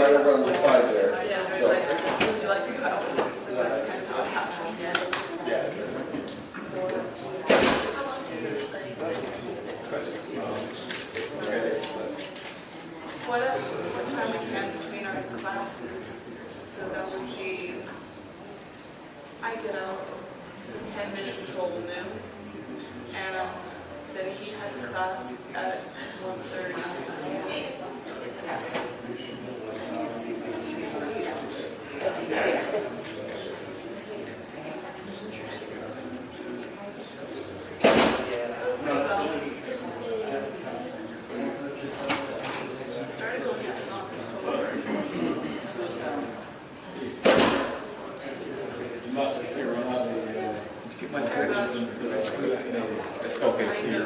right over on the side there. Yeah, there's So, like, would you like to go out? So that's kind of what happened. yeah. What time we can between our classes? So that would be, I get out 10 minutes till noon. And then he has a class at 1:30. Okay, here.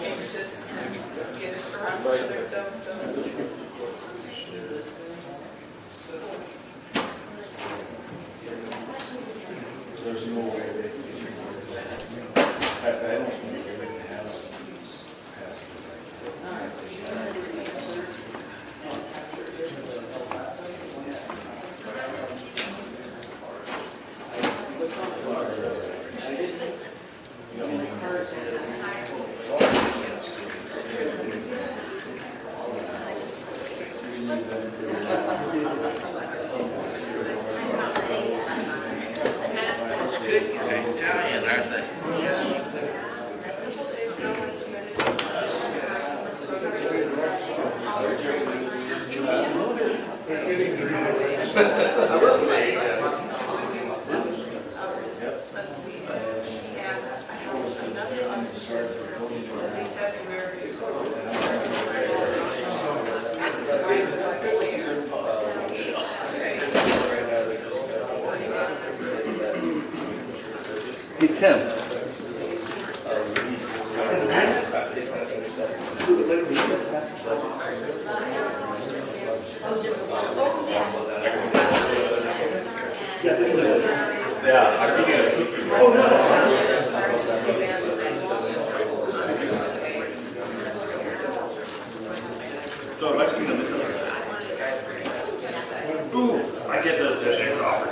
Anxious and skittish around each other, so. There's no way they can. I don't think they have these. Italian, aren't they? Let's see. And I have another audition in February. Hey, Tim. Yeah, I think it's. So I'm actually gonna miss it. Ooh, I get those next offer.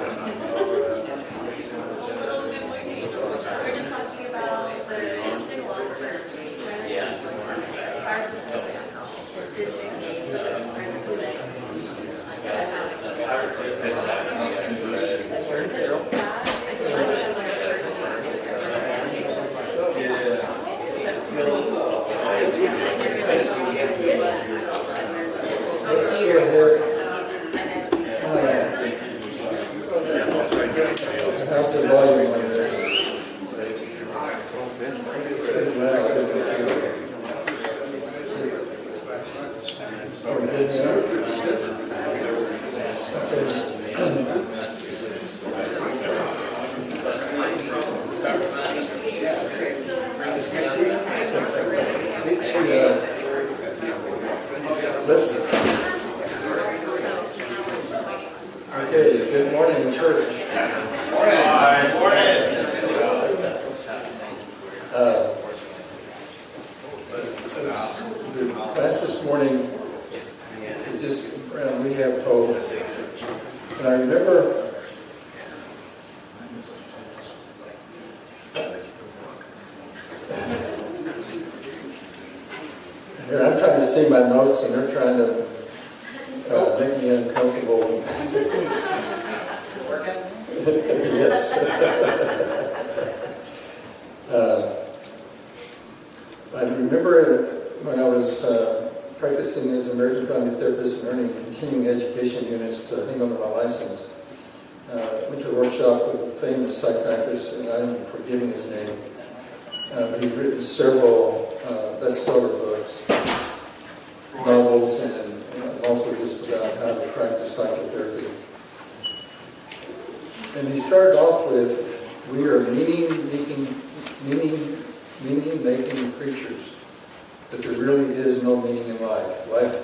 We're just talking about the single offer. How's the volume on this? Are we good now? Let's. Okay, good morning, church. The class this morning is just around We Have Hope. And I remember here, I'm trying to see my notes and they're trying to make me uncomfortable. Yes. I remember when I was practicing as an American Family Therapist and earning continuing education units to hang on to my license. Went to a workshop with a famous psychiatrist, and I'm forgetting his name. But he's written several bestseller books, novels, and also just about how to practice psychotherapy. And he started off with, we are meaning-making creatures, that there really is no meaning in life. Life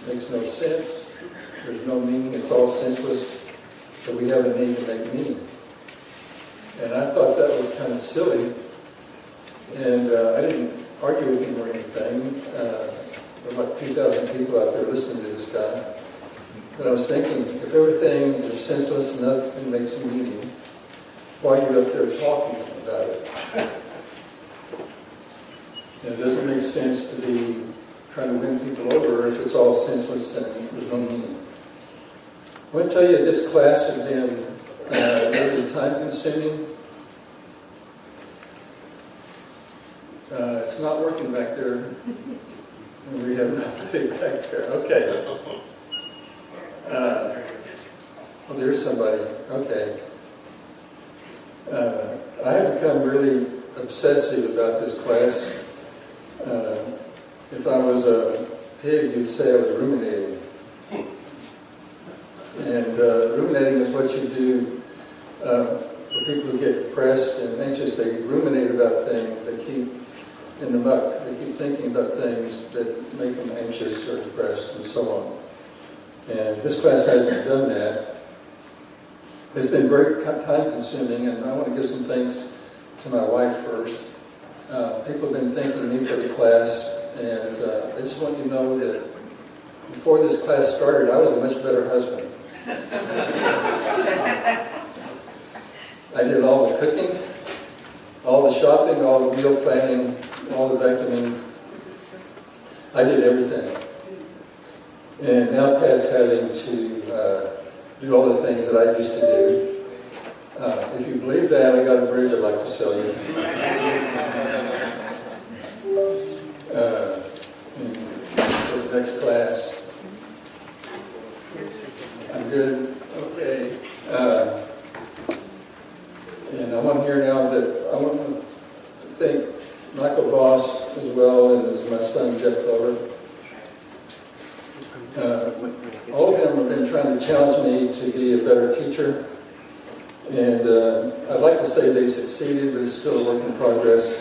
makes no sense. There's no meaning. It's all senseless. But we have a need to make meaning. And I thought that was kind of silly. And I didn't argue with him or anything. There were like 2,000 people out there listening to this guy. But I was thinking, if everything is senseless and nothing makes a meaning, why are you up there talking about it? And it doesn't make sense to be trying to win people over if it's all senseless and there's no meaning. I want to tell you this class has been really time-consuming. It's not working back there. We have nothing back there. Okay. Well, there's somebody. Okay. I have become really obsessive about this class. If I was a pig, you'd say I was ruminating. And ruminating is what you do for people who get depressed and anxious. They ruminate about things. They keep in the muck. They keep thinking about things that make them anxious or depressed and so on. And this class hasn't done that. It's been very time-consuming, and I want to give some thanks to my wife first. People have been thanking me for the class, and I just want you to know that before this class started, I was a much better husband. I did all the cooking, all the shopping, all the meal planning, all the vacuuming. I did everything. And now Pat's having to do all the things that I used to do. If you believe that, I got a bridge I'd like to sell you. For the next class. I'm good. Okay. And I want to hear now that I want to thank Michael Voss as well, and as my son Jeff Glover. All of them have been trying to challenge me to be a better teacher, and I'd like to say they've succeeded, but it's still a work in progress.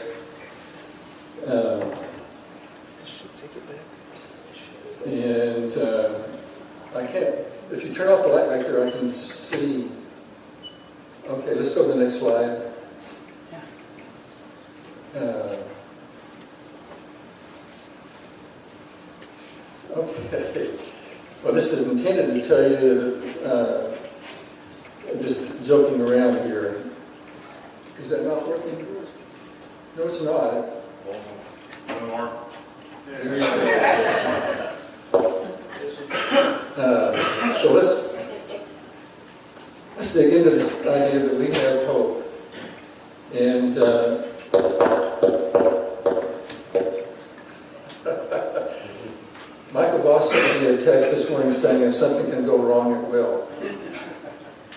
And I can't, if you turn off the light back there, I can see. Okay, let's go to the next slide. Okay. Well, this is intended to tell you that, just joking around here. Is that not working? No, it's not. One more. So let's dig into this idea that we have hope. And Michael Voss sent me a text this morning saying if something can go wrong, it will.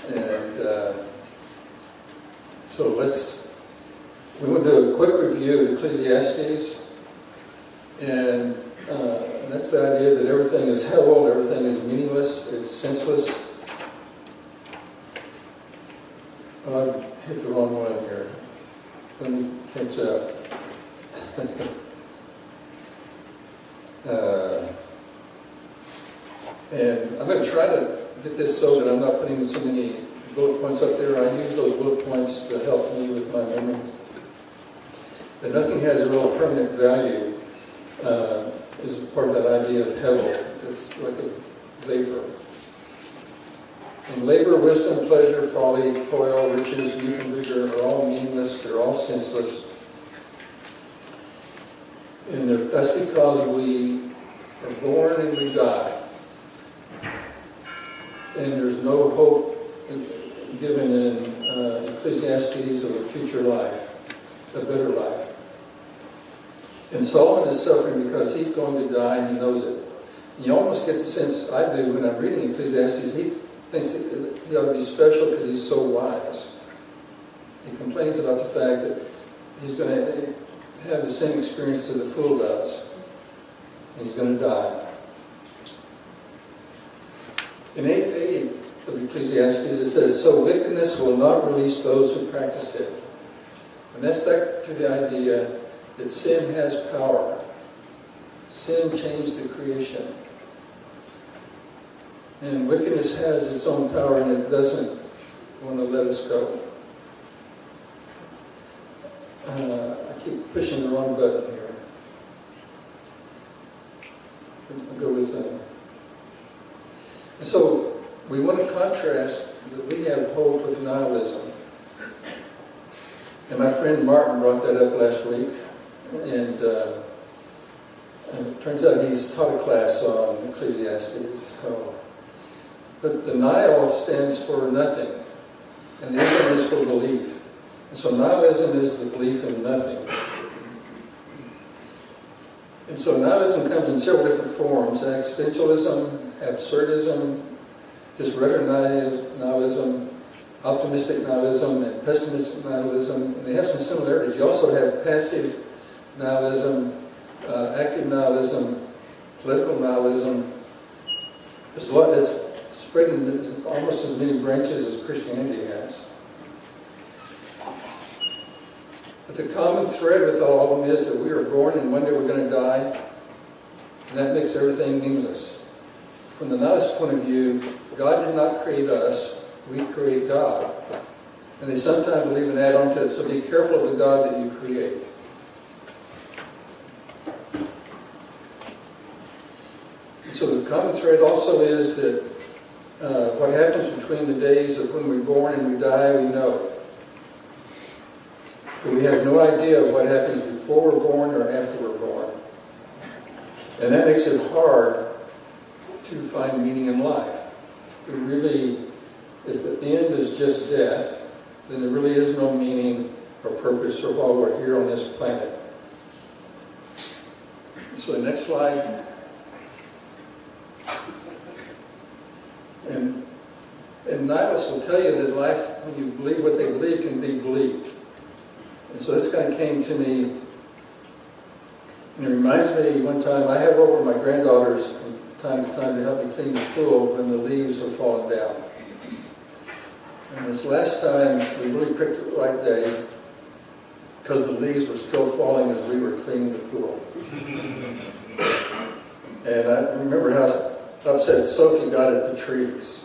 And so we want to do a quick review of Ecclesiastes. And that's the idea that everything is held, everything is meaningless, it's senseless. I hit the wrong one here. Let me catch up. And I'm going to try to get this so that I'm not putting so many bullet points up there. I use those bullet points to help me with my memory. But nothing has a real permanent value. Is part of that idea of hevel. It's like a vapor. And labor, wisdom, pleasure, folly, toil, riches, youth, and vigor are all meaningless. They're all senseless. And that's because we are born and we die. And there's no hope given in Ecclesiastes of a future life, a better life. And Solomon is suffering because he's going to die and he knows it. And you almost get the sense, I do, when I'm reading Ecclesiastes, he thinks that he ought to be special because he's so wise. He complains about the fact that he's going to have the same experience that the fool does. And he's going to die. In 8:8 of Ecclesiastes, it says, "So wickedness will not release those who practice it." And that's back to the idea that sin has power. Sin changed the creation. And wickedness has its own power and it doesn't want to let us go. I keep pushing the wrong button here. I'll go with And so we want to contrast that we have hope with nihilism. And my friend Martin brought that up last week, and it turns out he's taught a class on Ecclesiastes. But the nihil stands for nothing, and the ism is for belief. And so nihilism is the belief in nothing. And so nihilism comes in several different forms: existentialism, absurdism, disruptive nihilism, optimistic nihilism, and pessimistic nihilism. And they have some similarities. You also have passive nihilism, active nihilism, political nihilism. It's spreading almost as many branches as Christianity has. But the common thread with all of them is that we are born and one day we're going to die, and that makes everything meaningless. From the nihilist point of view, God did not create us, we create God. And they sometimes will even add on to it, so be careful of the God that you create. So the common thread also is that what happens between the days of when we're born and we die, we know. But we have no idea of what happens before we're born or after we're born. And that makes it hard to find meaning in life. We really, if the end is just death, then there really is no meaning or purpose for while we're here on this planet. So the next slide. And nihilists will tell you that life, when you believe what they believe, can be bleak. And so this kind of came to me, and it reminds me one time, I have over my granddaughters from time to time to help me clean the pool when the leaves are falling down. And this last time, we really picked the right day because the leaves were still falling as we were cleaning the pool. And I remember how upset Sophie got at the trees.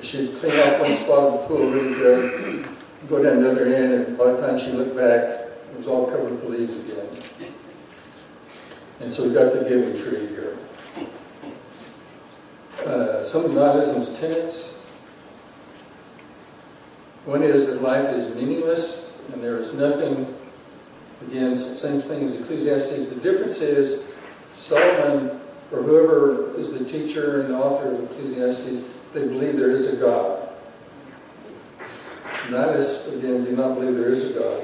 She'd clean off one spot of the pool really good, go down the other end, and by the time she looked back, it was all covered with leaves again. And so we got the giving tree here. Some of nihilism's tenets. One is that life is meaningless, and there is nothing. Again, same thing as Ecclesiastes. The difference is Solomon, or whoever is the teacher and the author of Ecclesiastes, they believe there is a God. Nihilists, again, do not believe there is a God.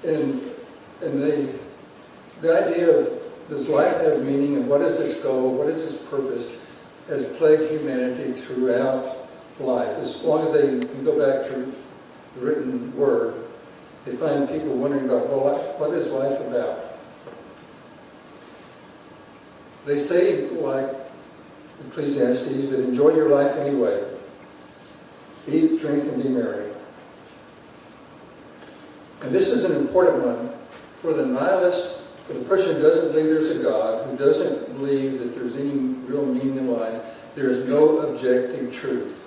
And the idea of, does life have meaning, and what is its goal, what is its purpose, has plagued humanity throughout life. As long as they can go back to the written word, they find people wondering about, well, what is life about? They say, like Ecclesiastes, that enjoy your life anyway. Eat, drink, and be merry. And this is an important one for the nihilist, for the person who doesn't believe there's a God, who doesn't believe that there's any real meaning in life. There is no objective truth.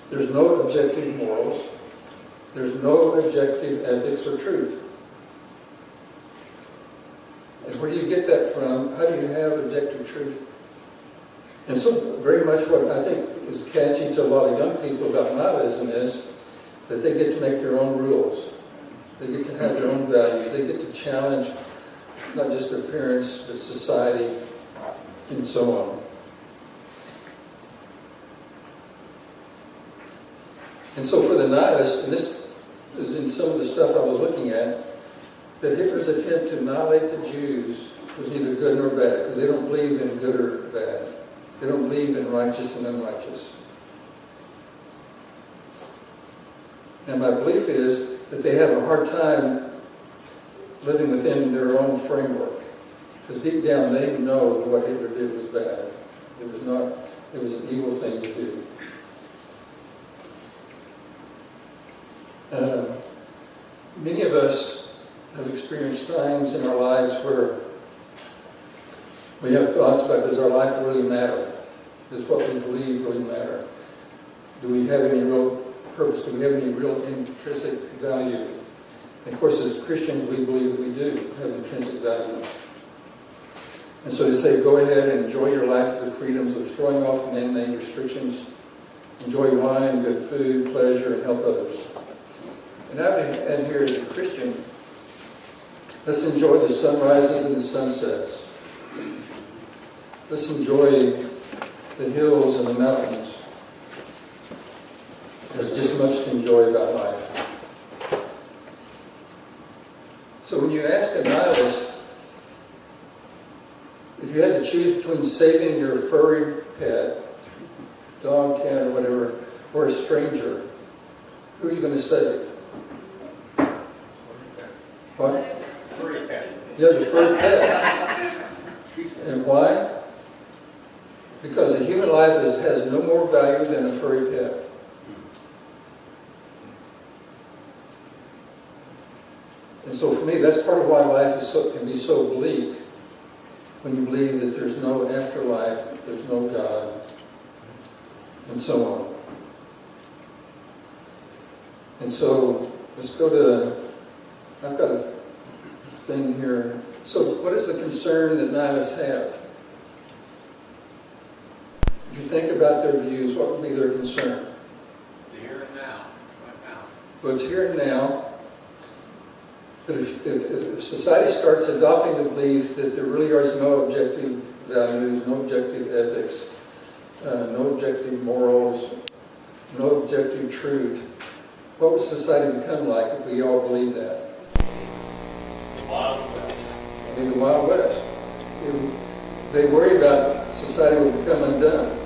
There's no objective morals. There's no objective ethics or truth. And where do you get that from? How do you have objective truth? And so very much what I think is catchy to a lot of young people about nihilism is that they get to make their own rules. They get to have their own values. They get to challenge not just their parents, but society, and so on. And so for the nihilist, and this is in some of the stuff I was looking at, that Hitler's attempt to annihilate the Jews was neither good nor bad, because they don't believe in good or bad. They don't believe in righteous and unrighteous. And my belief is that they have a hard time living within their own framework. Because deep down they know that what Hitler did was bad. It was an evil thing to do. Many of us have experienced times in our lives where we have thoughts about, does our life really matter? Does what we believe really matter? Do we have any real purpose? Do we have any real intrinsic value? And of course, as Christians, we believe that we do have intrinsic value. And so they say, go ahead and enjoy your life with the freedoms of throwing off man-made restrictions. Enjoy wine, good food, pleasure, and help others. And I would add here as a Christian, let's enjoy the sunrises and the sunsets. Let's enjoy the hills and the mountains. There's just much to enjoy about life. So when you ask a nihilist, if you had to choose between saving your furry pet, dog, cat, or whatever, or a stranger, who are you going to save? What? Furry pet. Yeah, the furry pet. And why? Because a human life has no more value than a furry pet. And so for me, that's part of why life can be so bleak, when you believe that there's no afterlife, there's no God, and so on. And so let's go to, I've got a thing here. So what is the concern that nihilists have? If you think about their views, what would be their concern? The here and now, right now. Well, it's here and now. But if society starts adopting the belief that there really is no objective values, no objective ethics, no objective morals, no objective truth, what would society become like if we all believed that? The Wild West. I mean, the Wild West. They worry about society will become undone.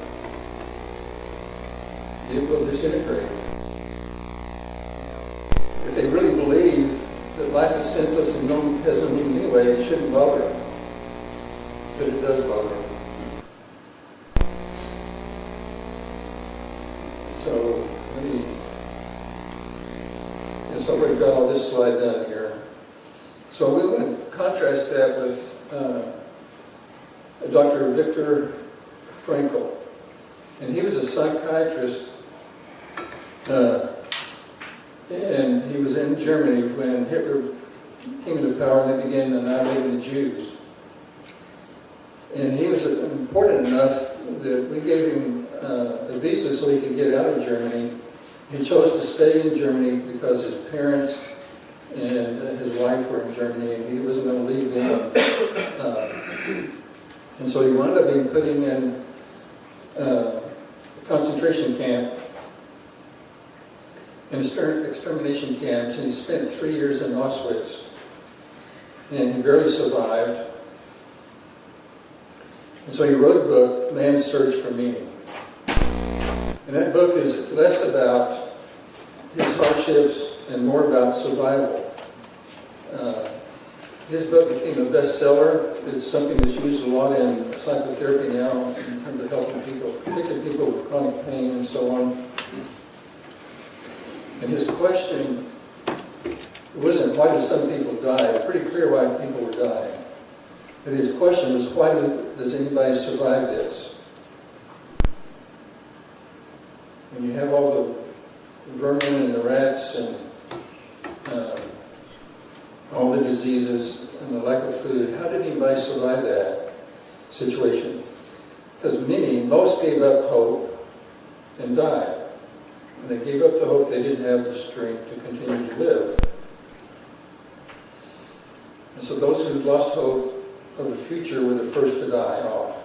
It will disintegrate. If they really believe that life is senseless and has no meaning anyway, it shouldn't bother them. But it does bother them. So, I've already got all this slide down here. So we're going to contrast that with Dr. Viktor Frankl. And he was a psychiatrist, and he was in Germany when Hitler came into power and they began annihilating the Jews. And he was important enough that we gave him a visa so he could get out of Germany. He chose to stay in Germany because his parents and his wife were in Germany, and he wasn't going to leave them. And so he wound up being put in a concentration camp, in extermination camps, and he spent 3 years in Auschwitz. And he barely survived. And so he wrote a book, Man's Search for Meaning. And that book is less about his hardships and more about survival. His book became a bestseller. It's something that's used a lot in psychotherapy now in terms of helping people, particularly people with chronic pain and so on. And his question wasn't, why do some people die? It's pretty clear why people were dying. But his question was, why does anybody survive this? When you have all the vermin and the rats and all the diseases and the lack of food, how did anybody survive that situation? Because most gave up hope and died. When they gave up the hope, they didn't have the strength to continue to live. And so those who lost hope of the future were the first to die off.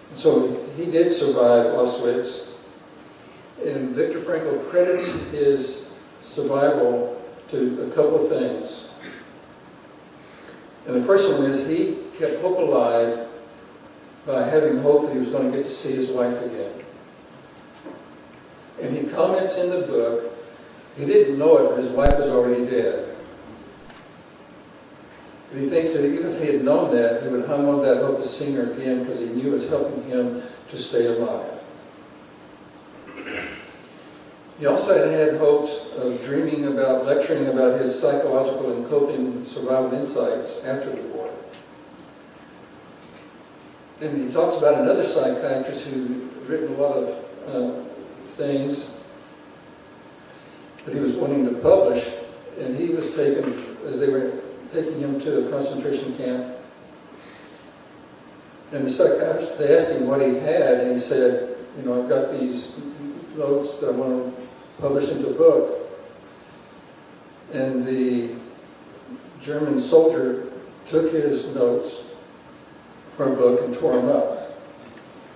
And so he did survive Auschwitz. And Viktor Frankl credits his survival to a couple of things. And the first one is he kept hope alive by having hope that he was going to get to see his wife again. And he comments in the book, he didn't know it, but his wife was already dead. But he thinks that even if he had known that, he would have hung on that hope to see her again because he knew it was helping him to stay alive. He also had hopes of dreaming about, lecturing about his psychological and coping survival insights after the war. And he talks about another psychiatrist who had written a lot of things that he was wanting to publish, and he was taken, as they were taking him to a concentration camp, And the psychiatrist, they asked him what he had, and he said, I've got these notes that I want to publish into a book. And the German soldier took his notes from a book and tore them up.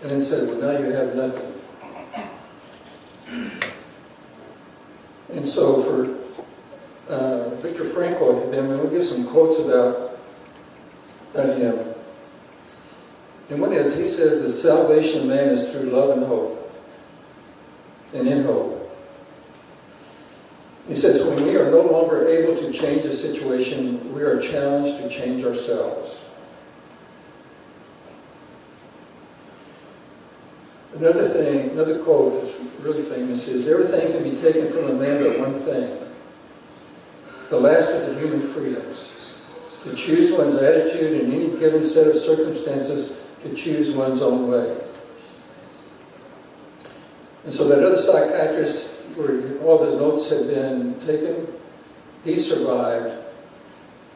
And then said, well, now you have nothing. And so for Viktor Frankl, then we'll get some quotes about him. And one is, he says, the salvation of man is through love and hope, and in hope. He says, when we are no longer able to change a situation, we are challenged to change ourselves. Another quote that's really famous is, everything can be taken from a man but one thing, the last of the human freedoms, to choose one's attitude in any given set of circumstances, to choose one's own way. And so that other psychiatrist, where all of his notes had been taken, he survived,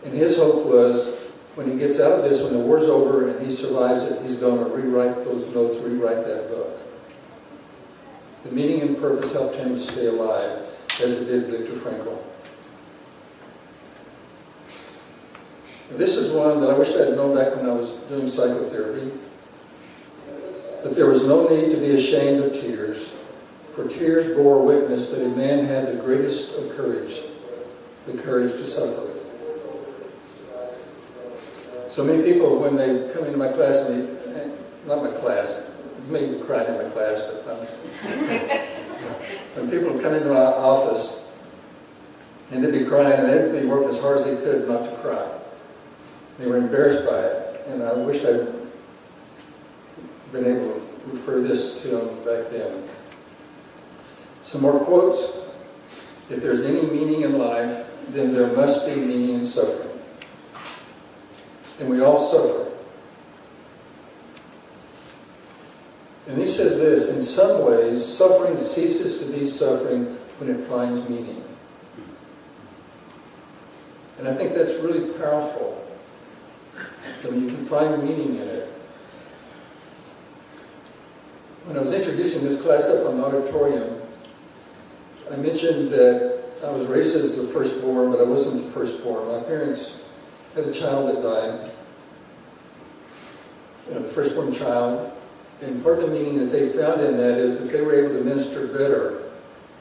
and his hope was, when he gets out of this, when the war's over and he survives it, he's going to rewrite those notes, rewrite that book. The meaning and purpose helped him stay alive, as it did Viktor Frankl. And this is one that I wish I had known back when I was doing psychotherapy. But there was no need to be ashamed of tears, for tears bore witness that a man had the greatest of courage, the courage to suffer. So many people, when they come into my class, not my class, maybe cried in my class, but when people come into my office, and they'd be crying, and they'd be working as hard as they could not to cry. They were embarrassed by it, and I wish I'd been able to refer this to them back then. Some more quotes. If there's any meaning in life, then there must be meaning in suffering. And we all suffer. And he says this, in some ways, suffering ceases to be suffering when it finds meaning. And I think that's really powerful. I mean, you can find meaning in it. When I was introducing this class up on the auditorium, I mentioned that I was raised as the firstborn, but I wasn't the firstborn. My parents had a child that died, the firstborn child, and part of the meaning that they found in that is that they were able to minister better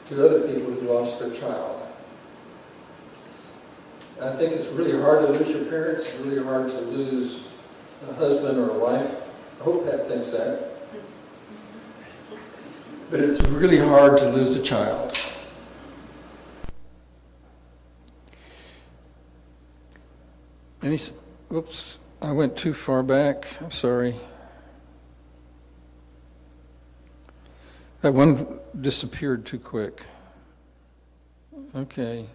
to other people who lost their child. I think it's really hard to lose your parents. It's really hard to lose a husband or a wife. I hope Pat thinks that. But it's really hard to lose a child. And he's, whoops, I went too far back. I'm sorry. That one disappeared too quick. Okay.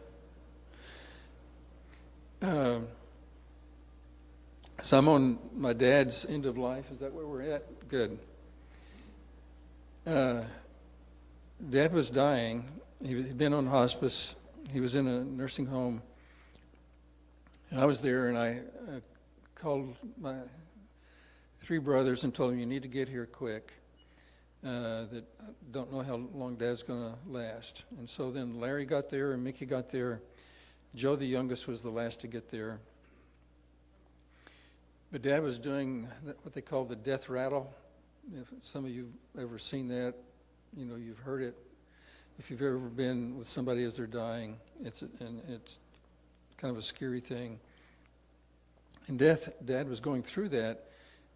So I'm on my dad's end of life. Is that where we're at? Good. Dad was dying. He'd been on hospice. He was in a nursing home. And I was there, and I called my three brothers and told them, you need to get here quick. That I don't know how long Dad's going to last. And so then Larry got there, and Mickey got there. Joe, the youngest, was the last to get there. But Dad was doing what they call the death rattle. If some of you have ever seen that, you've heard it. If you've ever been with somebody as they're dying, it's kind of a scary thing. And Dad was going through that,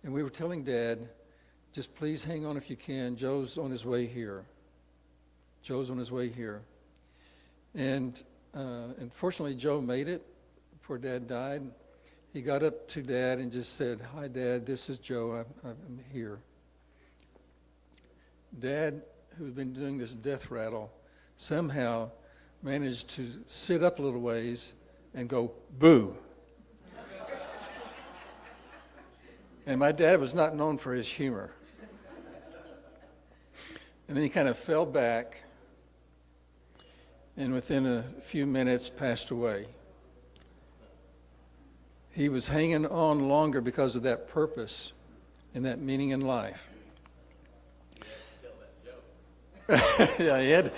and we were telling Dad, just please hang on if you can. Joe's on his way here. Joe's on his way here. And fortunately, Joe made it before Dad died. He got up to Dad and just said, hi, Dad, this is Joe. I'm here. Dad, who's been doing this death rattle, somehow managed to sit up a little ways and go, boo. And my dad was not known for his humor. And then he kind of fell back, and within a few minutes passed away. He was hanging on longer because of that purpose and that meaning in life. Yeah,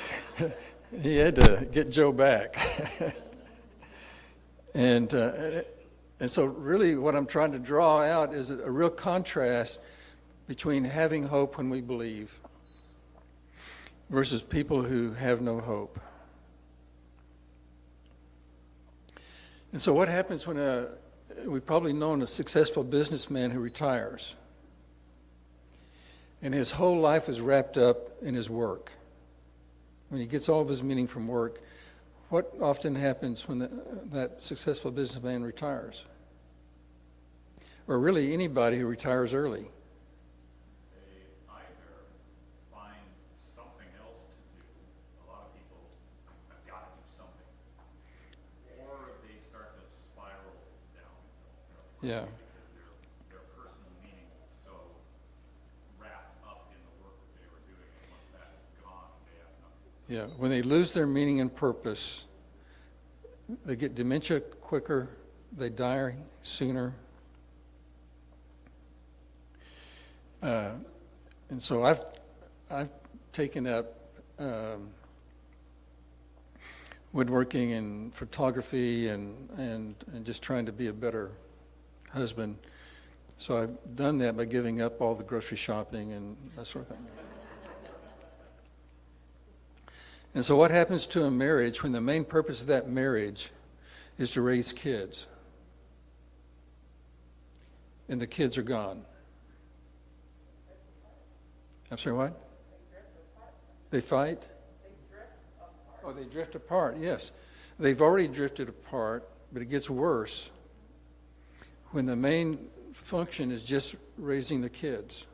he had to get Joe back. And so really what I'm trying to draw out is a real contrast between having hope when we believe versus people who have no hope. And so what happens when we've probably known a successful businessman who retires and his whole life is wrapped up in his work. When he gets all of his meaning from work, what often happens when that successful businessman retires? Or really anybody who retires early? They either find something else to do. A lot of people have got to do something. Or they start to spiral down. Yeah. Because their personal meaning was so wrapped up in the work that they were doing. And once that is gone, they have nothing. Yeah, when they lose their meaning and purpose, they get dementia quicker, they die sooner. And so I've taken up woodworking and photography and just trying to be a better husband. So I've done that by giving up all the grocery shopping and that sort of thing. And so what happens to a marriage when the main purpose of that marriage is to raise kids? And the kids are gone. I'm sorry, what? They fight? Oh, they drift apart, yes. They've already drifted apart, but it gets worse when the main function is just raising the kids.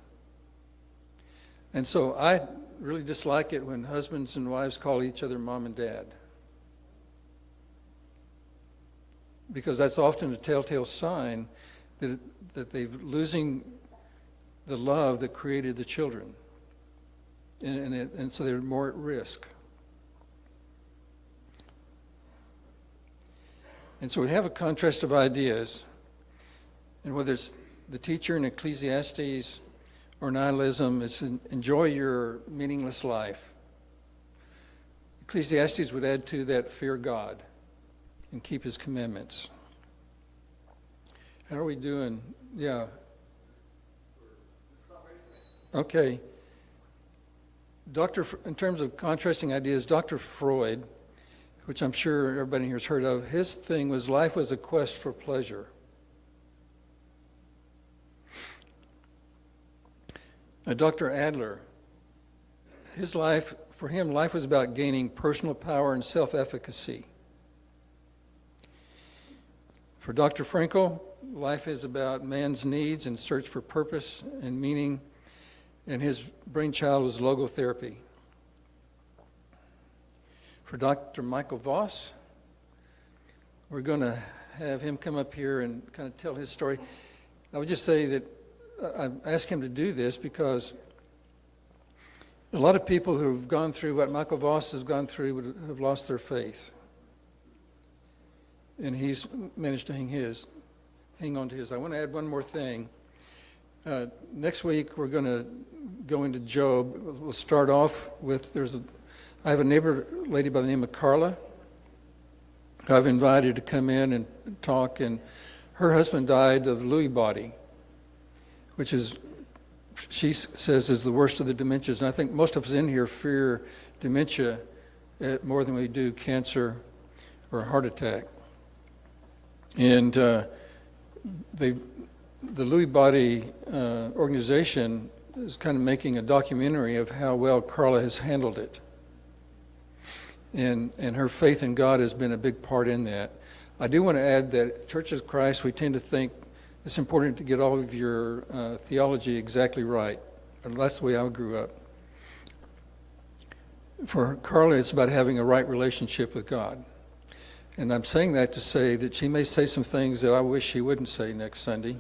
And so I really dislike it when husbands and wives call each other mom and dad, because that's often a telltale sign that they're losing the love that created the children, and so they're more at risk. And so we have a contrast of ideas, and whether it's the teacher in Ecclesiastes or nihilism, it's enjoy your meaningless life. Ecclesiastes would add to that, fear God and keep his commandments. How are we doing? Yeah. Okay. In terms of contrasting ideas, Dr. Freud, which I'm sure everybody here has heard of, his thing was life was a quest for pleasure. Dr. Adler, for him, life was about gaining personal power and self-efficacy. For Dr. Frankl, life is about man's needs and search for purpose and meaning, and his brainchild was logotherapy. For Dr. Michael Voss, we're going to have him come up here and kind of tell his story. I would just say that I asked him to do this because a lot of people who have gone through what Michael Voss has gone through would have lost their faith. And he's managed to hang on to his. I want to add one more thing. Next week we're going to go into Job. We'll start off with, I have a neighbor lady by the name of Carla, who I've invited to come in and talk, and her husband died of Lewy body, which is, she says, is the worst of the dementias. And I think most of us in here fear dementia more than we do cancer or a heart attack. And the Lewy body organization is kind of making a documentary of how well Carla has handled it. And her faith in God has been a big part in that. I do want to add that Church of Christ, we tend to think it's important to get all of your theology exactly right. And that's the way I grew up. For Carla, it's about having a right relationship with God. And I'm saying that to say that she may say some things that I wish she wouldn't say next Sunday.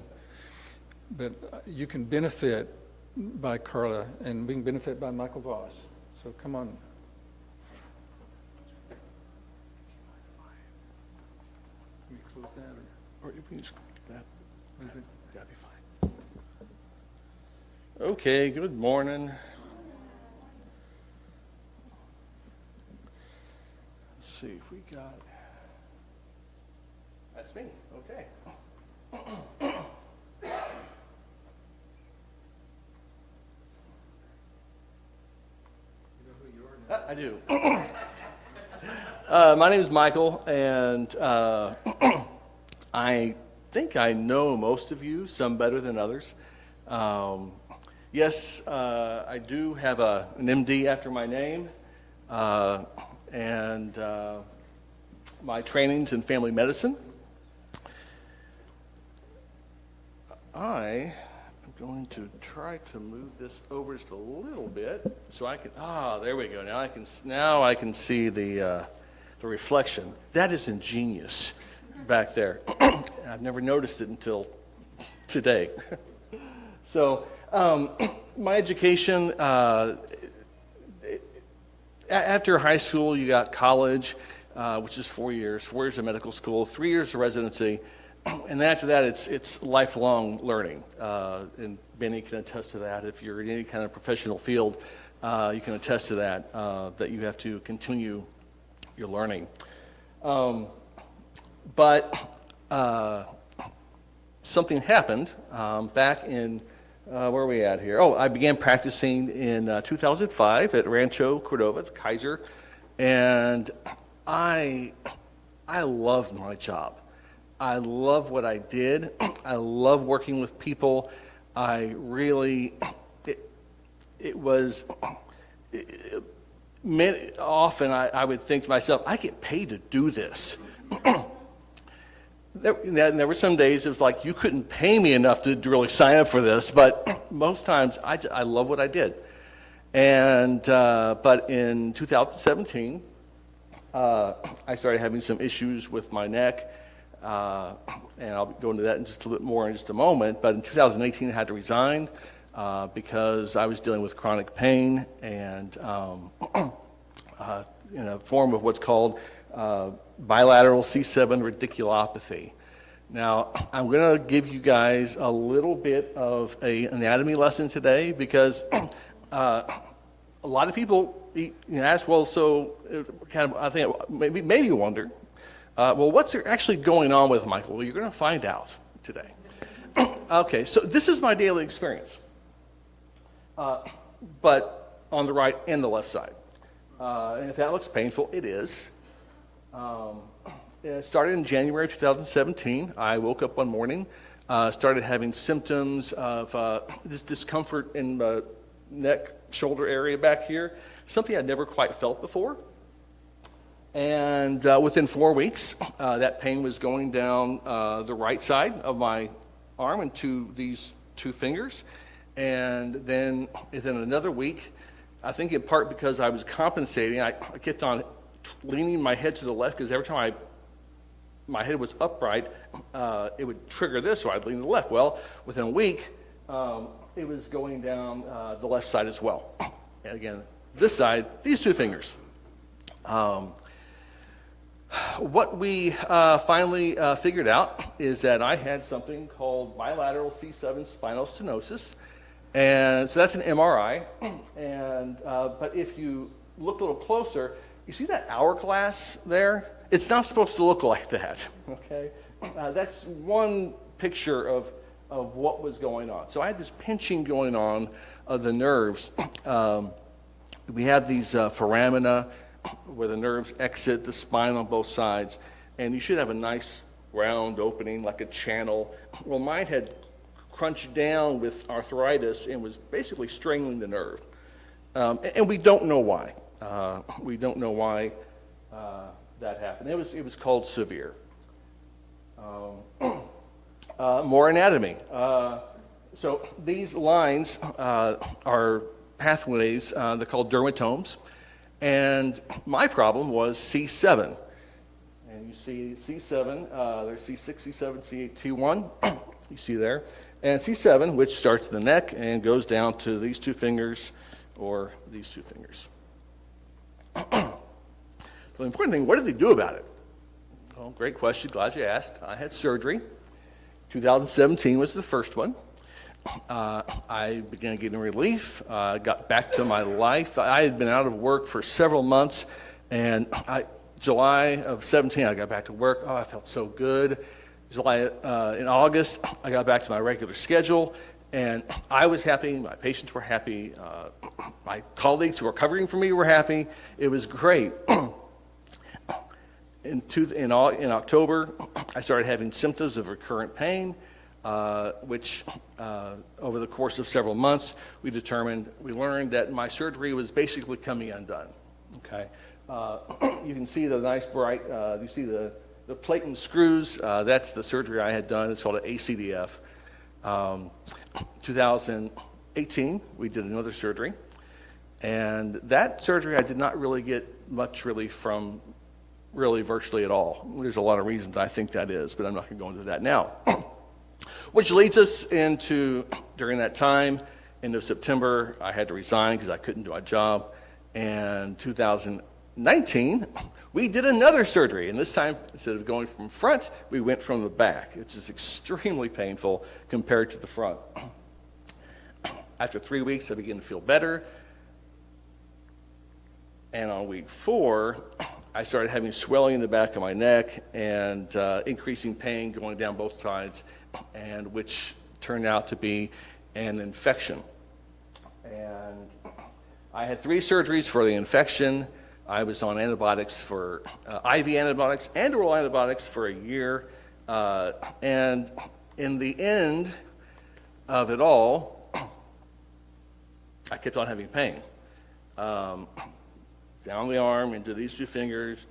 But you can benefit by Carla, and we can benefit by Michael Voss. So come on. Can we close that? Or if we just that, Or? that'd be fine. Okay, good morning. Let's see if we got, that's me, okay. I do. My name is Michael, and I think I know most of you, some better than others. Yes, I do have an MD after my name, and my training's in family medicine. I am going to try to move this over just a little bit so I can. There we go. Now I can see the reflection. That is ingenious back there. I've never noticed it until today. So, my education, after high school, you got college, which is 4 years, 4 years of medical school, 3 years of residency, and then after that, it's lifelong learning. And Benny can attest to that. If you're in any kind of professional field, you can attest to that, that you have to continue your learning. But something happened back in, where are we at here? I began practicing in 2005 at Rancho Cordova, Kaiser, and I loved my job. I love what I did. I love working with people. Often I would think to myself, I get paid to do this. There were some days it was like you couldn't pay me enough to really sign up for this, but most times I love what I did. And but in 2017, I started having some issues with my neck, and I'll go into that in just a little bit more in just a moment. But in 2018, I had to resign because I was dealing with chronic pain and in a form of what's called bilateral C7 radiculopathy. Now, I'm going to give you guys a little bit of an anatomy lesson today because a lot of people ask, well, so kind of, I think maybe you wonder, well, what's actually going on with Michael? Well, you're going to find out today. Okay, so this is my daily experience, but on the right and the left side. And if that looks painful, it is. It started in January 2017. I woke up one morning, started having symptoms of this discomfort in the neck, shoulder area back here, something I'd never quite felt before. And within 4 weeks, that pain was going down the right side of my arm into these two fingers. And then within another week, I think in part because I was compensating, I kept on leaning my head to the left because every time my head was upright, it would trigger this, so I'd lean to the left. Well, within a week, it was going down the left side as well. And again, this side, these two fingers. What we finally figured out is that I had something called bilateral C7 spinal stenosis. And so that's an MRI. And but if you look a little closer, you see that hourglass there? It's not supposed to look like that, okay? That's one picture of what was going on. So I had this pinching going on of the nerves. We have these foramina where the nerves exit the spine on both sides, and you should have a nice round opening like a channel. Well, mine had crunched down with arthritis and was basically strangling the nerve. And we don't know why. We don't know why that happened. It was called severe. More anatomy. So these lines are pathways. They're called dermatomes. And my problem was C7. And you see C7, there's C6, C7, C8, T1, you see there. And C7, which starts in the neck and goes down to these two fingers or these two fingers. So the important thing, what did they do about it? Well, great question, glad you asked. I had surgery. 2017 was the first one. I began getting relief, got back to my life. I had been out of work for several months, and July of 17, I got back to work. Oh, I felt so good. In August, I got back to my regular schedule, and I was happy. My patients were happy. My colleagues who were covering for me were happy. It was great. In October, I started having symptoms of recurrent pain, which over the course of several months, we learned that my surgery was basically coming undone. Okay, you can see the nice bright, you see the plate and screws. That's the surgery I had done. It's called an ACDF. 2018, we did another surgery, and that surgery I did not really get much relief from. Really, virtually at all. There's a lot of reasons I think that is, but I'm not going to go into that now. Which leads us into, during that time, end of September, I had to resign because I couldn't do my job. And 2019, we did another surgery. And this time, instead of going from front, we went from the back. It's just extremely painful compared to the front. After 3 weeks, I began to feel better. And on week 4, I started having swelling in the back of my neck and increasing pain going down both sides, and which turned out to be an infection. And I had 3 surgeries for the infection. I was on antibiotics for IV antibiotics and oral antibiotics for a year. And in the end of it all, I kept on having pain. Down the arm, into these two fingers.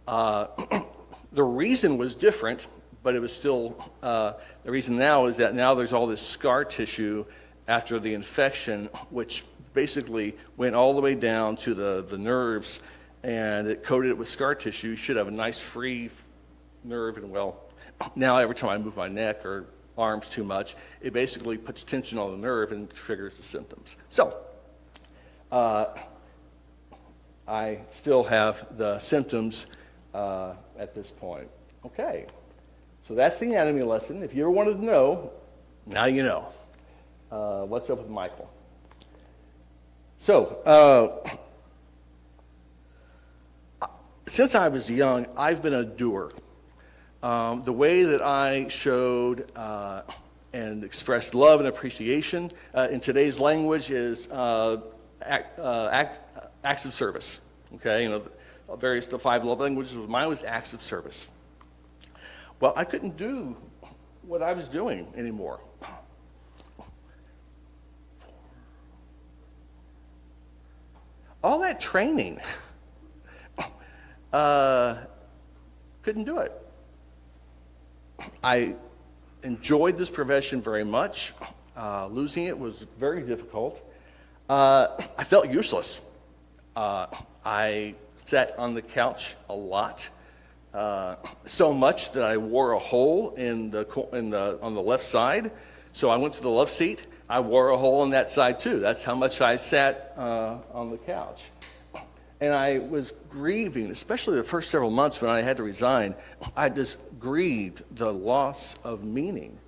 The reason was different, but it was still, the reason now is that now there's all this scar tissue after the infection, which basically went all the way down to the nerves, and it coated it with scar tissue. You should have a nice free nerve, and well, now every time I move my neck or arms too much, it basically puts tension on the nerve and triggers the symptoms. So, I still have the symptoms at this point. Okay, so that's the anatomy lesson. If you ever wanted to know, now you know. What's up with Michael? So, since I was young, I've been a doer. The way that I showed and expressed love and appreciation in today's language is acts of service. Okay, you know, the 5 love languages. Mine was acts of service. Well, I couldn't do what I was doing anymore. All that training, couldn't do it. I enjoyed this profession very much. Losing it was very difficult. I felt useless. I sat on the couch a lot, so much that I wore a hole on the left side. So I went to the left seat. I wore a hole on that side too. That's how much I sat on the couch. And I was grieving, especially the first several months when I had to resign. I just grieved the loss of meaning.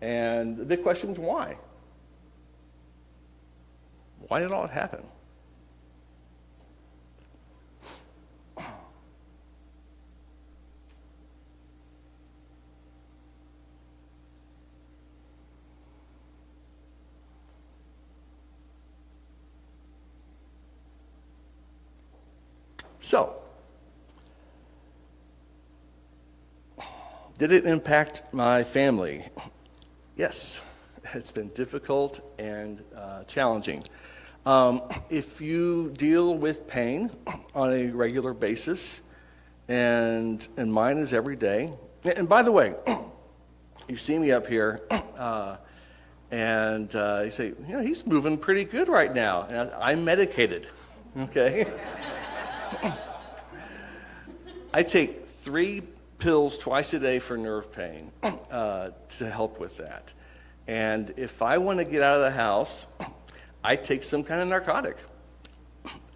And the big question was why? Why did all that happen? So, did it impact my family? Yes, it's been difficult and challenging. If you deal with pain on a regular basis, and mine is every day, and by the way, you see me up here, and you say, you know, he's moving pretty good right now. And I'm medicated, okay? I take 3 pills twice a day for nerve pain to help with that. And if I want to get out of the house, I take some kind of narcotic.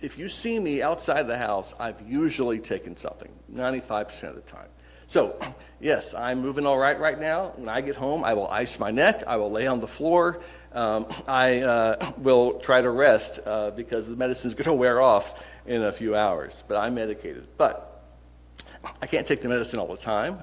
If you see me outside the house, I've usually taken something, 95% of the time. So, yes, I'm moving all right now. When I get home, I will ice my neck. I will lay on the floor. I will try to rest because the medicine's going to wear off in a few hours. But I'm medicated. But I can't take the medicine all the time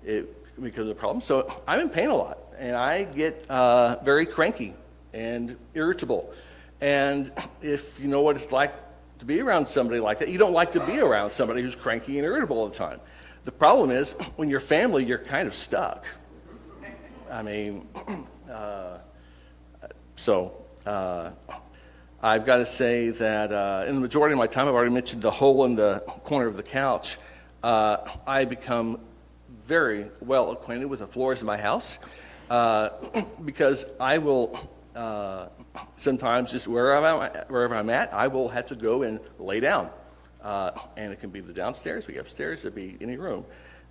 because of the problem. So I'm in pain a lot, and I get very cranky and irritable. And if you know what it's like to be around somebody like that, you don't like to be around somebody who's cranky and irritable all the time. The problem is, when you're family, you're kind of stuck. I mean, I've got to say that in the majority of my time, I've already mentioned the hole in the corner of the couch. I become very well acquainted with the floors of my house because I will sometimes just wherever I'm at, I will have to go and lay down. And it can be the downstairs, it can be upstairs, it can be any room.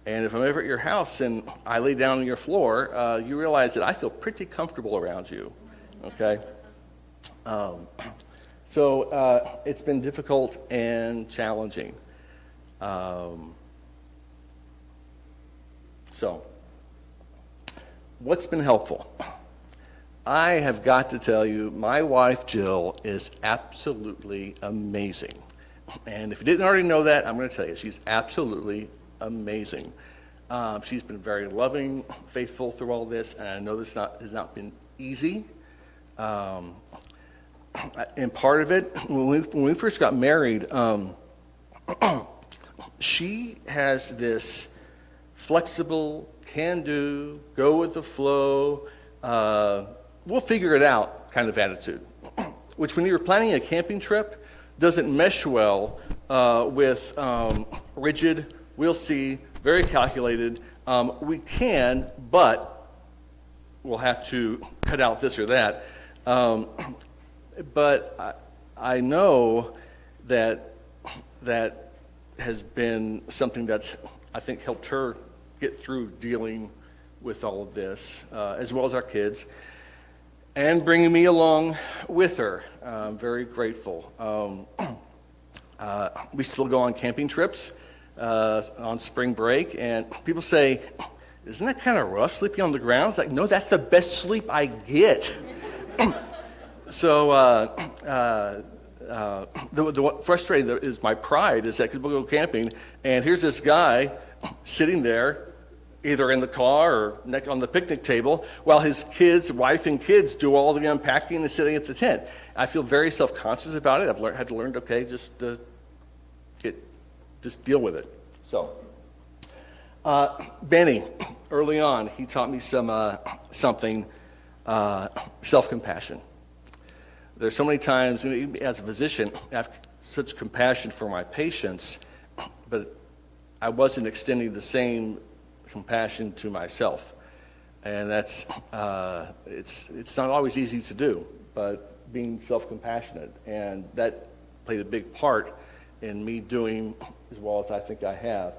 And if I'm ever at your house and I lay down on your floor, you realize that I feel pretty comfortable around you, okay? So it's been difficult and challenging. So what's been helpful? I have got to tell you, my wife, Jill, is absolutely amazing. And if you didn't already know that, I'm going to tell you, she's absolutely amazing. She's been very loving, faithful through all this, and I know this has not been easy. And part of it, when we first got married, she has this flexible, can-do, go with the flow, we'll figure it out kind of attitude, which when you're planning a camping trip doesn't mesh well with rigid, we'll see, very calculated. We can, but we'll have to cut out this or that. But I know that has been something that's, I think, helped her get through dealing with all of this, as well as our kids, and bringing me along with her. I'm very grateful. We still go on camping trips on spring break, and people say, isn't that kind of rough sleeping on the ground? It's like, no, that's the best sleep I get. So the frustrating is my pride is that because we'll go camping, and here's this guy sitting there, either in the car or on the picnic table, while his kids, wife and kids, do all the unpacking and sitting at the tent. I feel very self-conscious about it. I've had to learn, okay, just deal with it. So, Benny, early on, he taught me something, self-compassion. There's so many times, as a physician, I have such compassion for my patients, but I wasn't extending the same compassion to myself, and that's it's not always easy to do, but being self-compassionate, and that played a big part in me doing as well as I think I have.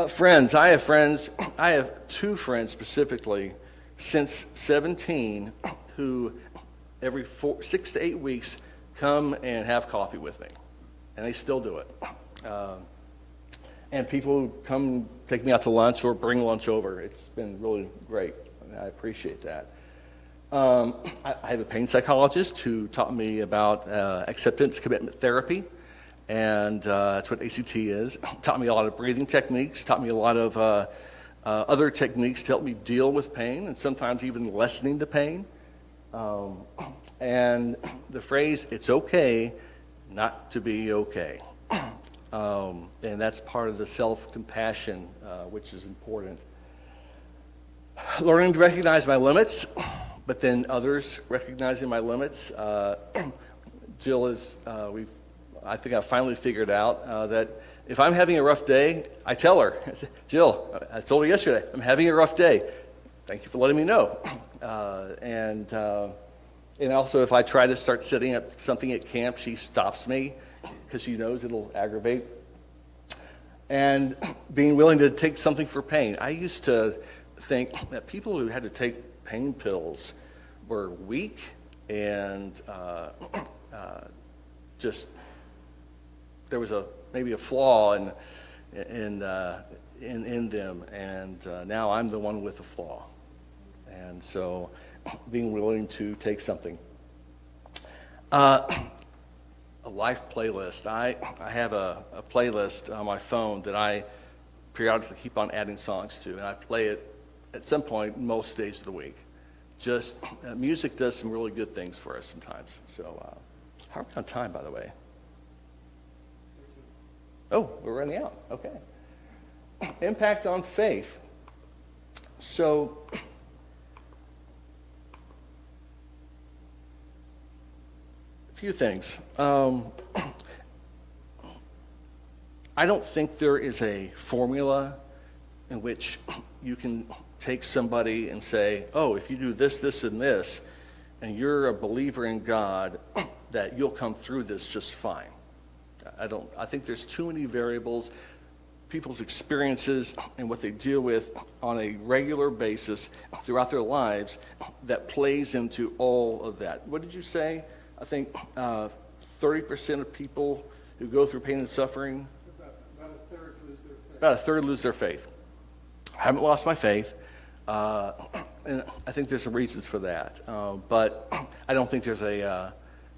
Friends, I have two friends specifically since 17 who every 6 to 8 weeks come and have coffee with me, and they still do it. And people who come take me out to lunch or bring lunch over. It's been really great. I appreciate that. I have a pain psychologist who taught me about acceptance commitment therapy, and that's what ACT is. Taught me a lot of breathing techniques, taught me a lot of other techniques to help me deal with pain, and sometimes even lessening the pain. And the phrase, it's okay not to be okay. And that's part of the self-compassion, which is important. Learning to recognize my limits, but then others recognizing my limits. Jill is, I think I've finally figured out that if I'm having a rough day, I tell her, I say, Jill, I told her yesterday, I'm having a rough day. Thank you for letting me know. And also, if I try to start setting up something at camp, she stops me because she knows it'll aggravate. And being willing to take something for pain. I used to think that people who had to take pain pills were weak and just there was maybe a flaw in them, and now I'm the one with the flaw. And so being willing to take something. A life playlist. I have a playlist on my phone that I periodically keep on adding songs to, and I play it at some point most days of the week. Just music does some really good things for us sometimes. So how are we on time, by the way? Oh, we're running out. Okay. Impact on faith. So a few things. I don't think there is a formula in which you can take somebody and say, oh, if you do this, this, and this, and you're a believer in God, that you'll come through this just fine. I think there's too many variables, people's experiences and what they deal with on a regular basis throughout their lives that plays into all of that. What did you say? I think 30% of people who go through pain and suffering, about a third lose their faith. I haven't lost my faith, and I think there's some reasons for that. But I don't think there's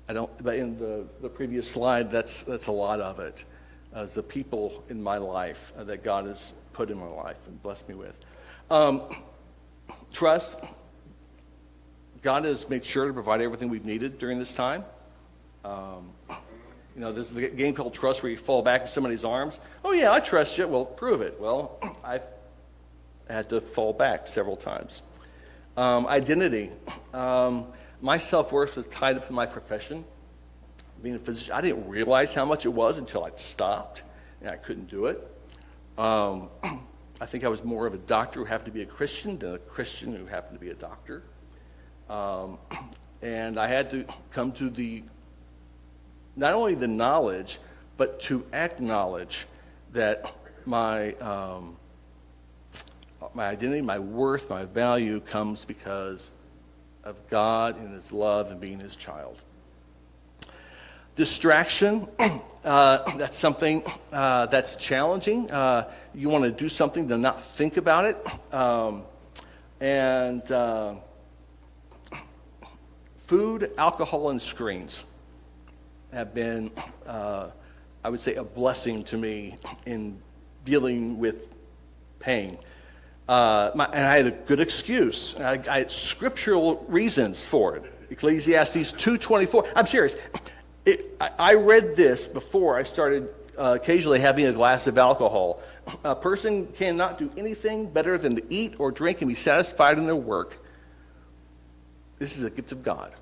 but in the previous slide, that's a lot of it. As the people in my life that God has put in my life and blessed me with. Trust. God has made sure to provide everything we've needed during this time. There's a game called Trust where you fall back in somebody's arms. Oh, yeah, I trust you. Well, prove it. Well, I've had to fall back several times. Identity. My self-worth was tied up in my profession. Being a physician, I didn't realize how much it was until I stopped, and I couldn't do it. I think I was more of a doctor who happened to be a Christian than a Christian who happened to be a doctor. And I had to come to not only the knowledge, but to acknowledge that my identity, my worth, my value comes because of God and His love and being His child. Distraction, that's something that's challenging. You want to do something to not think about it. Food, alcohol, and screens have been, I would say, a blessing to me in dealing with pain. And I had a good excuse. I had scriptural reasons for it. Ecclesiastes 2:24. I'm serious. I read this before I started occasionally having a glass of alcohol. A person cannot do anything better than to eat or drink and be satisfied in their work. This is a gift of God.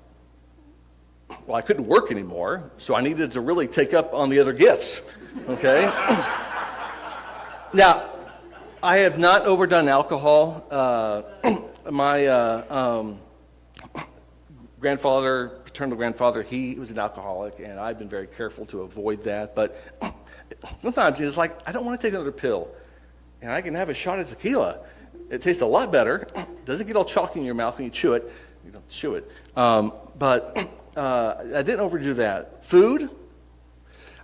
Well, I couldn't work anymore, so I needed to really take up on the other gifts. Okay? Now, I have not overdone alcohol. My paternal grandfather, he was an alcoholic, and I've been very careful to avoid that. But sometimes it's like, I don't want to take another pill, and I can have a shot of tequila. It tastes a lot better. Doesn't get all chalky in your mouth when you chew it. You don't chew it. But I didn't overdo that. Food.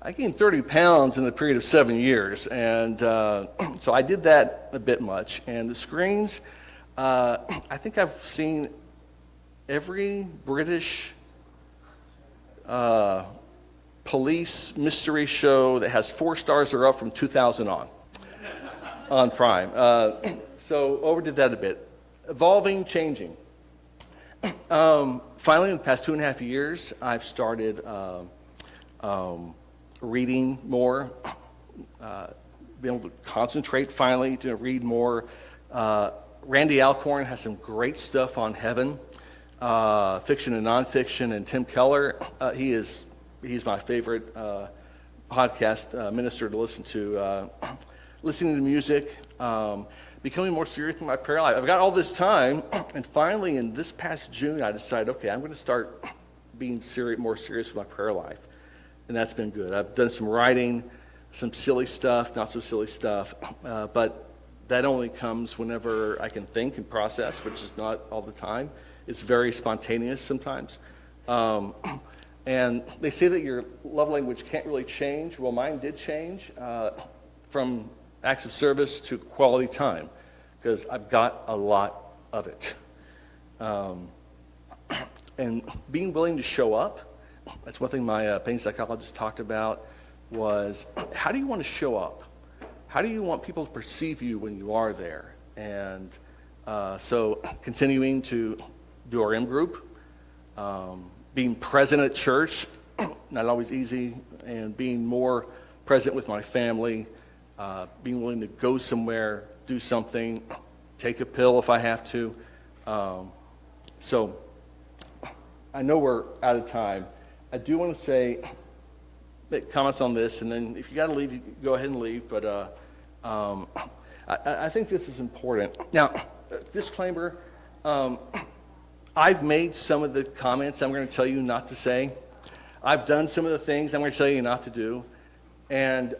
I gained 30 pounds in a period of 7 years, and so I did that a bit much. And the screens, I think I've seen every British police mystery show that has 4 stars or up from 2000 on Prime. So overdid that a bit. Evolving, changing. Finally, in the past 2.5 years, I've started reading more, being able to concentrate finally, to read more. Randy Alcorn has some great stuff on heaven, fiction and nonfiction, and Tim Keller, he's my favorite podcast minister to listen to. Listening to music, becoming more serious in my prayer life. I've got all this time, and finally in this past June, I decided, okay, I'm going to start being more serious with my prayer life. And that's been good. I've done some writing, some silly stuff, not so silly stuff, but that only comes whenever I can think and process, which is not all the time. It's very spontaneous sometimes. And they say that your love language can't really change. Well, mine did change from acts of service to quality time, because I've got a lot of it. And being willing to show up, that's one thing my pain psychologist talked about, was how do you want to show up? How do you want people to perceive you when you are there? And so continuing to do our M group, being present at church, not always easy, and being more present with my family, being willing to go somewhere, do something, take a pill if I have to. So I know we're out of time. I do want to say, make comments on this, and then if you got to leave, you go ahead and leave. But I think this is important. Now, disclaimer, I've made some of the comments I'm going to tell you not to say. I've done some of the things I'm going to tell you not to do. And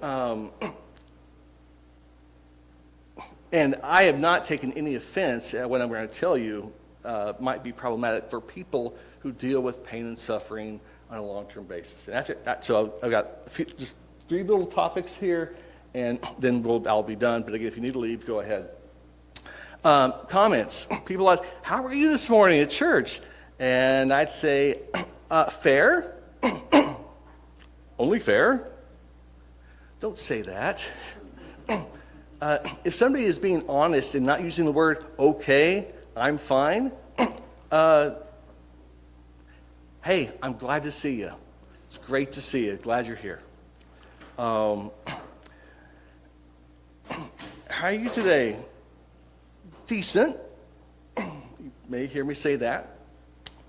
I have not taken any offense at what I'm going to tell you might be problematic for people who deal with pain and suffering on a long-term basis. And so I've got just 3 little topics here, and then I'll be done. But again, if you need to leave, go ahead. Comments. People ask, how are you this morning at church? And I'd say, fair. Only fair. Don't say that. If somebody is being honest and not using the word okay, I'm fine, hey, I'm glad to see you. It's great to see you. Glad you're here. How are you today? Decent. You may hear me say that.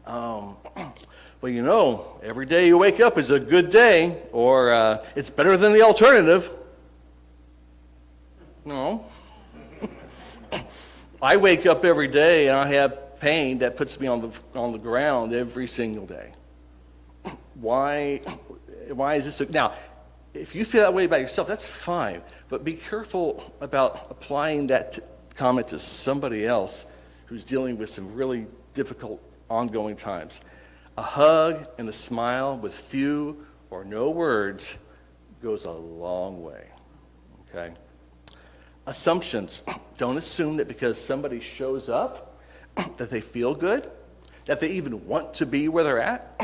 Well, you know, every day you wake up is a good day, or it's better than the alternative. No. I wake up every day and I have pain that puts me on the ground every single day. Why is this? Now, if you feel that way about yourself, that's fine. But be careful about applying that comment to somebody else who's dealing with some really difficult ongoing times. A hug and a smile with few or no words goes a long way. Okay? Assumptions. Don't assume that because somebody shows up that they feel good, that they even want to be where they're at.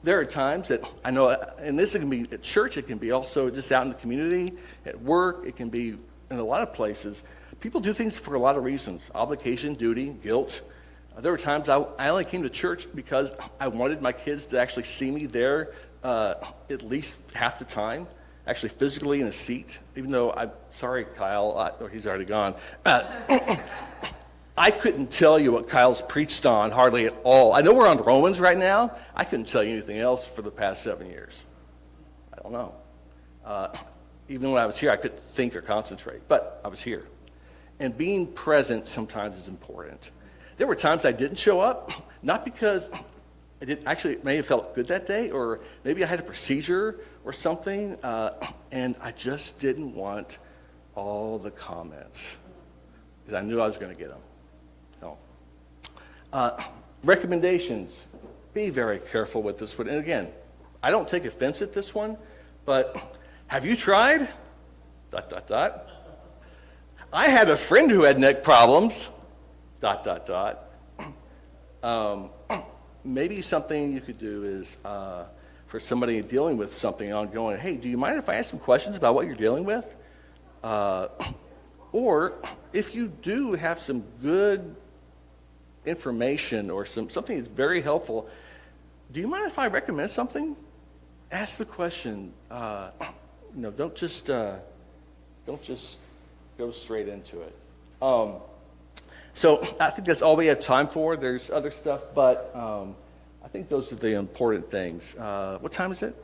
There are times that I know, and this can be at church, it can be also just out in the community, at work, it can be in a lot of places. People do things for a lot of reasons: obligation, duty, guilt. There were times I only came to church because I wanted my kids to actually see me there at least half the time, actually physically in a seat, even though I'm sorry, Kyle, he's already gone. I couldn't tell you what Kyle's preached on hardly at all. I know we're on Romans right now. I couldn't tell you anything else for the past 7 years. I don't know. Even when I was here, I couldn't think or concentrate, but I was here. And being present sometimes is important. There were times I didn't show up, not because I didn't, actually it may have felt good that day, or maybe I had a procedure or something, and I just didn't want all the comments because I knew I was going to get them. No. Recommendations. Be very careful with this one. And again, I don't take offense at this one, but have you tried? ... I had a friend who had neck problems. ... Maybe something you could do is for somebody dealing with something ongoing, hey, do you mind if I ask some questions about what you're dealing with? Or if you do have some good information or something that's very helpful, do you mind if I recommend something? Ask the question. Don't just go straight into it. So I think that's all we have time for. There's other stuff, but I think those are the important things. What time is it?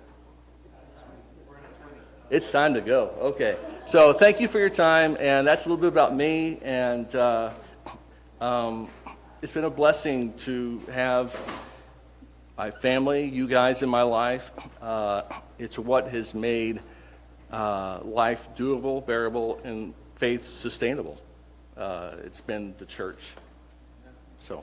It's time to go. Okay. So thank you for your time, and that's a little bit about me. And it's been a blessing to have my family, you guys in my life. It's what has made life doable, bearable, and faith sustainable. It's been the church. So